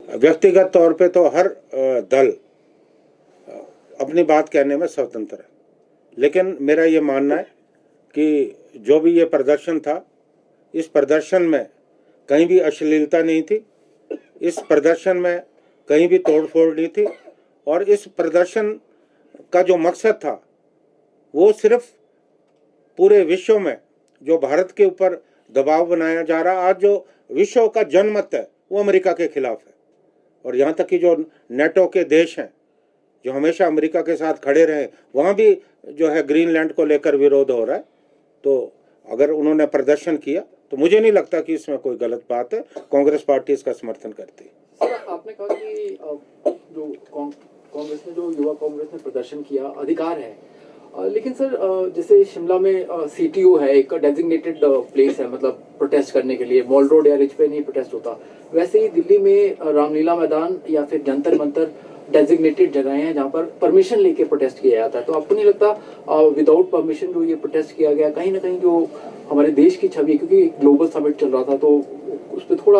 व्यक्तिगत तौर पे तो हर दल अपनी बात कहने में स्वतंत्र है, लेकिन मेरा ये मानना है कि जो भी ये प्रदर्शन था, इस प्रदर्शन में कहीं भी अश्लीलता नहीं थी, इस प्रदर्शन में कहीं भी तोड़फोड़ नहीं थी, और इस प्रदर्शन का जो मकसद था वो सिर्फ पूरे विश्व में जो भारत के ऊपर दबाव बनाया जा रहा, आज जो विश्व का जनमत है वो अमेरिका के खिलाफ है। और यहाँ तक कि जो नेटो के देश हैं जो हमेशा अमेरिका के साथ खड़े रहे, वहाँ भी जो है ग्रीनलैंड को लेकर विरोध हो रहा है। तो अगर उन्होंने प्रदर्शन किया तो मुझे नहीं लगता कि इसमें कोई गलत बात है। कांग्रेस पार्टी इसका समर्थन करती है। सर, आपने कहा कि जो कांग्रेस ने, जो युवा कांग्रेस ने प्रदर्शन किया, अधिकार है, लेकिन सर जैसे शिमला में सीटीओ है, एक डेजिग्नेटेड प्लेस है, मतलब प्रोटेस्ट करने के लिए। मॉल रोड या रिज पे नहीं प्रोटेस्ट होता। वैसे ही दिल्ली में रामलीला मैदान या फिर जंतर मंतर डेजिग्नेटेड जगह हैं जहाँ पर परमिशन लेके प्रोटेस्ट किया जाता है। तो आपको नहीं लगता विदाउट परमिशन जो ये प्रोटेस्ट किया गया, कहीं ना कहीं जो हमारे देश की छवि, क्योंकि ग्लोबल समिट चल रहा था, तो उस पर थोड़ा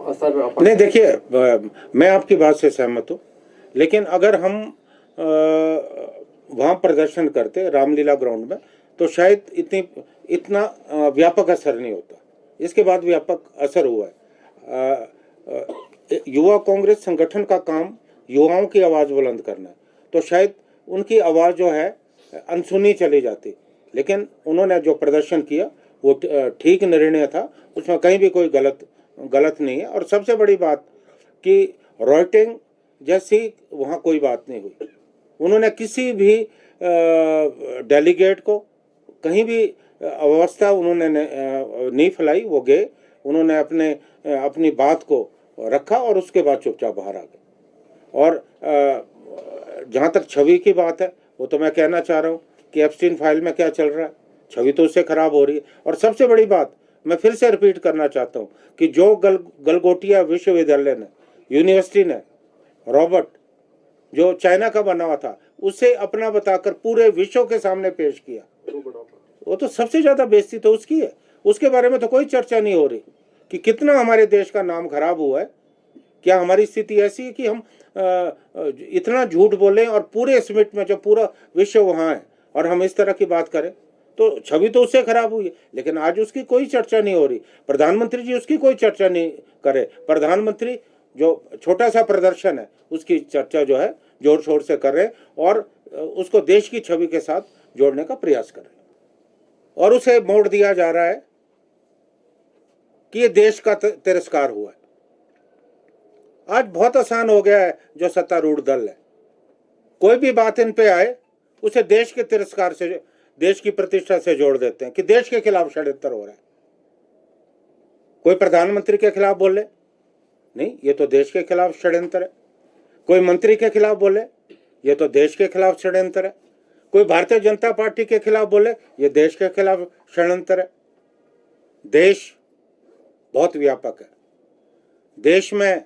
असर नहीं, देखिए, मैं आपकी बात से सहमत हूँ, लेकिन अगर हम वहाँ प्रदर्शन करते रामलीला ग्राउंड में तो शायद इतना व्यापक असर नहीं होता। इसके बाद व्यापक असर हुआ है। युवा कांग्रेस संगठन का काम युवाओं की आवाज़ बुलंद करना है, तो शायद उनकी आवाज़ जो है अनसुनी चली जाती, लेकिन उन्होंने जो प्रदर्शन किया वो ठीक निर्णय था, उसमें कहीं भी कोई गलत नहीं है। और सबसे बड़ी बात कि रॉयटिंग जैसी वहाँ कोई बात नहीं हुई। उन्होंने किसी भी डेलीगेट को कहीं भी अव्यवस्था उन्होंने नहीं फैलाई। वो गए, उन्होंने अपनी बात को रखा और उसके बाद चुपचाप बाहर आ गए। और जहाँ तक छवि की बात है, वो तो मैं कहना चाह रहा हूँ कि एप्स्टीन फाइल में क्या चल रहा है, छवि तो उससे खराब हो रही है। और सबसे बड़ी बात मैं फिर से रिपीट करना चाहता हूँ कि जो गलगोटिया विश्वविद्यालय ने, यूनिवर्सिटी ने, रॉबर्ट जो चाइना का बना हुआ था, उसे अपना बताकर पूरे विश्व के सामने पेश किया, वो तो सबसे ज्यादा बेइज्जती तो उसकी है। उसके बारे में तो कोई चर्चा नहीं हो रही कि कितना हमारे देश का नाम खराब हुआ है। क्या हमारी स्थिति ऐसी है कि हम इतना झूठ बोलें और पूरे समिट में जो पूरा विश्व वहाँ है और हम इस तरह की बात करें, तो छवि तो उससे खराब हुई है। लेकिन आज उसकी कोई चर्चा नहीं हो रही, प्रधानमंत्री जी उसकी कोई चर्चा नहीं करे। प्रधानमंत्री जो छोटा सा प्रदर्शन है उसकी चर्चा जो है जोर शोर से कर रहे हैं और उसको देश की छवि के साथ जोड़ने का प्रयास कर रहे हैं। और उसे मोड़ दिया जा रहा है कि ये देश का तिरस्कार हुआ है। आज बहुत आसान हो गया है, जो सत्तारूढ़ दल है, कोई भी बात इन पे आए उसे देश के तिरस्कार से, देश की प्रतिष्ठा से जोड़ देते हैं कि देश के खिलाफ षड्यंत्र हो रहा है। कोई प्रधानमंत्री के खिलाफ बोले, नहीं, ये तो देश के खिलाफ षड्यंत्र है। कोई मंत्री के खिलाफ बोले, ये तो देश के खिलाफ षड्यंत्र है। कोई भारतीय जनता पार्टी के खिलाफ बोले, ये देश के खिलाफ षड्यंत्र है। देश बहुत व्यापक है। देश में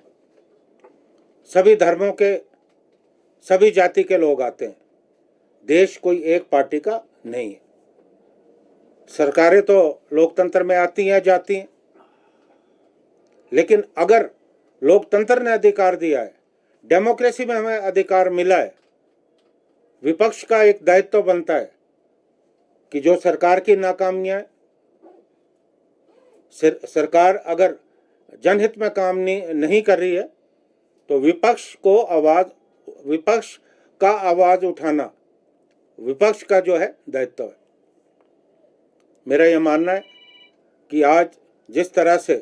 सभी धर्मों के, सभी जाति के लोग आते हैं। देश कोई एक पार्टी का नहीं है। सरकारें तो लोकतंत्र में आती हैं जाती हैं, लेकिन अगर लोकतंत्र ने अधिकार दिया है, डेमोक्रेसी में हमें अधिकार मिला है, विपक्ष का एक दायित्व बनता है कि जो सरकार की नाकामियां, सरकार अगर जनहित में काम नहीं कर रही है तो विपक्ष का आवाज उठाना विपक्ष का जो है दायित्व है। मेरा यह मानना है कि आज जिस तरह से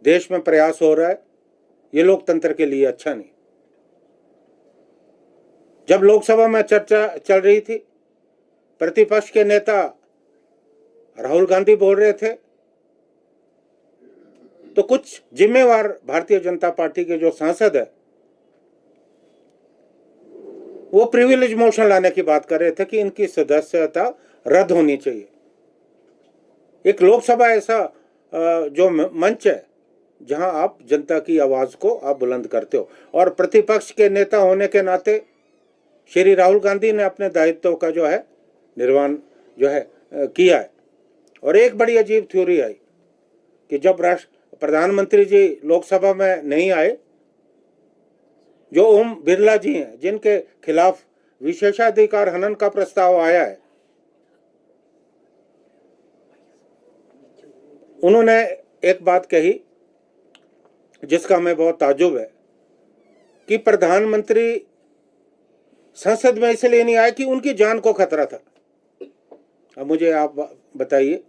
देश में प्रयास हो रहा है, ये लोकतंत्र के लिए अच्छा नहीं। जब लोकसभा में चर्चा चल रही थी, प्रतिपक्ष के नेता राहुल गांधी बोल रहे थे, तो कुछ जिम्मेवार भारतीय जनता पार्टी के जो सांसद है वो प्रिविलेज मोशन लाने की बात कर रहे थे कि इनकी सदस्यता रद्द होनी चाहिए। एक लोकसभा ऐसा जो मंच है जहां आप जनता की आवाज को आप बुलंद करते हो, और प्रतिपक्ष के नेता होने के नाते श्री राहुल गांधी ने अपने दायित्व का जो है निर्वहन जो है किया है। और एक बड़ी अजीब थ्योरी आई कि जब प्रधानमंत्री जी लोकसभा में नहीं आए जो ओम बिरला जी हैं, जिनके खिलाफ विशेषाधिकार हनन का प्रस्ताव आया है, उन्होंने एक बात कही जिसका हमें बहुत ताज्जुब है कि प्रधानमंत्री संसद में इसलिए नहीं आए कि उनकी जान को खतरा था। अब मुझे आप बताइए,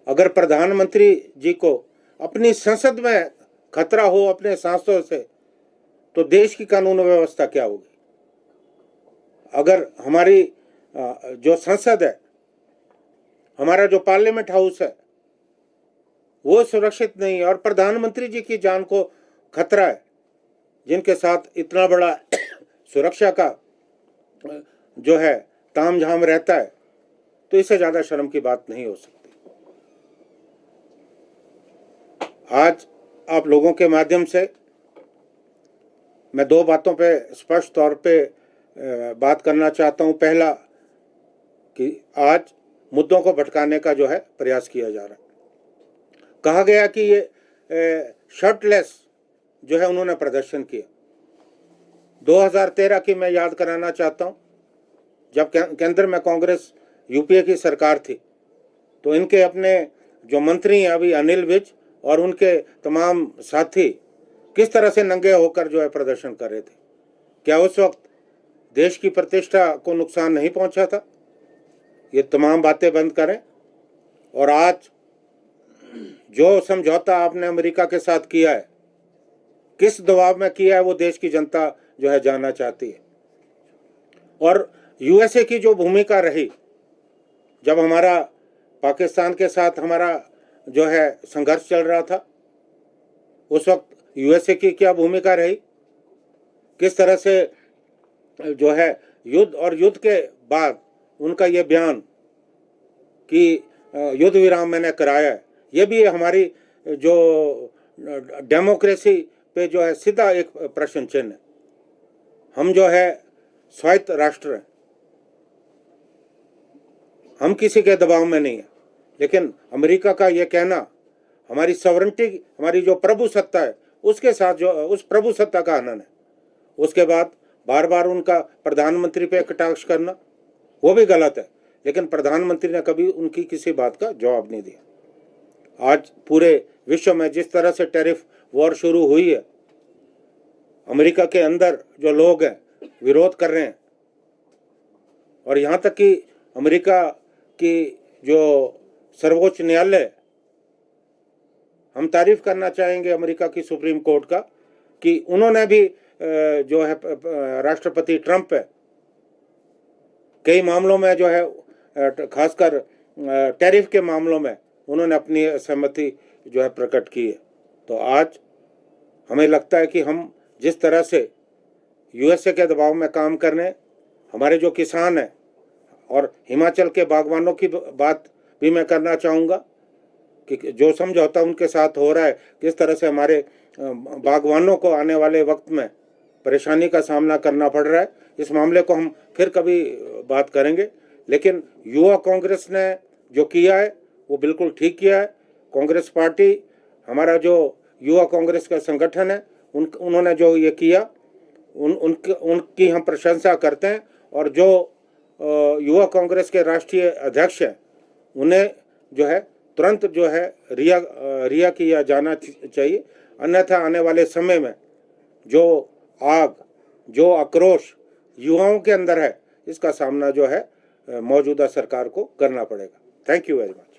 अगर प्रधानमंत्री जी को अपनी संसद में खतरा हो अपने सांसों से, तो देश की कानून व्यवस्था क्या होगी? अगर हमारी जो संसद है, हमारा जो पार्लियामेंट हाउस है, वो सुरक्षित नहीं है और प्रधानमंत्री जी की जान को खतरा है, जिनके साथ इतना बड़ा सुरक्षा का जो है तामझाम रहता है, तो इससे ज्यादा शर्म की बात नहीं हो सकती। आज आप लोगों के माध्यम से मैं दो बातों पे स्पष्ट तौर पे बात करना चाहता हूं। पहला कि आज मुद्दों को भटकाने का जो है प्रयास किया जा रहा है। कहा गया कि ये शर्टलेस जो है उन्होंने प्रदर्शन किया। 2013 की मैं याद कराना चाहता हूं, जब केंद्र में कांग्रेस यूपीए की सरकार थी, तो इनके अपने जो मंत्री हैं अभी अनिल विज और उनके तमाम साथी किस तरह से नंगे होकर जो है प्रदर्शन कर रहे थे। क्या उस वक्त देश की प्रतिष्ठा को नुकसान नहीं पहुंचा था? ये तमाम बातें बंद करें और आज जो समझौता आपने अमेरिका के साथ किया है, किस दबाव में किया है, वो देश की जनता जो है जानना चाहती है। और यूएसए की जो भूमिका रही, जब हमारा पाकिस्तान के साथ हमारा जो है संघर्ष चल रहा था, उस वक्त यूएसए की क्या भूमिका रही? किस तरह से जो है युद्ध और युद्ध के बाद उनका ये बयान कि युद्ध विराम मैंने कराया है, ये भी हमारी जो डेमोक्रेसी पे जो है सीधा एक प्रश्न चिन्ह है। हम जो है स्वायत्त राष्ट्र हैं, हम किसी के दबाव में नहीं है, लेकिन अमेरिका का ये कहना हमारी सॉवरेंटी, हमारी जो प्रभु सत्ता है, उसके साथ जो उस प्रभु सत्ता का हनन है। उसके बाद बार बार उनका प्रधानमंत्री पे कटाक्ष करना, वो भी गलत है, लेकिन प्रधानमंत्री ने कभी उनकी किसी बात का जवाब नहीं दिया। आज पूरे विश्व में जिस तरह से टैरिफ वॉर शुरू हुई है, अमेरिका के अंदर जो लोग हैं विरोध कर रहे हैं, और यहाँ तक कि अमेरिका की जो सर्वोच्च न्यायालय, हम तारीफ करना चाहेंगे अमेरिका की सुप्रीम कोर्ट का कि उन्होंने भी जो है राष्ट्रपति ट्रंप है कई मामलों में जो है, खासकर टैरिफ के मामलों में उन्होंने अपनी सहमति जो है प्रकट की है। तो आज हमें लगता है कि हम जिस तरह से यूएसए के दबाव में काम करने, हमारे जो किसान हैं और हिमाचल के बागवानों की बात भी मैं करना चाहूँगा कि जो समझौता उनके साथ हो रहा है, किस तरह से हमारे बागवानों को आने वाले वक्त में परेशानी का सामना करना पड़ रहा है, इस मामले को हम फिर कभी बात करेंगे। लेकिन युवा कांग्रेस ने जो किया है वो बिल्कुल ठीक किया है। कांग्रेस पार्टी, हमारा जो युवा कांग्रेस का संगठन है, उन्होंने जो ये किया उनकी हम प्रशंसा करते हैं। और जो युवा कांग्रेस के राष्ट्रीय अध्यक्ष हैं, उन्हें जो है तुरंत जो है रिहा किया जाना चाहिए, अन्यथा आने वाले समय में जो आग, जो आक्रोश युवाओं के अंदर है, इसका सामना जो है मौजूदा सरकार को करना पड़ेगा। Thank you very much.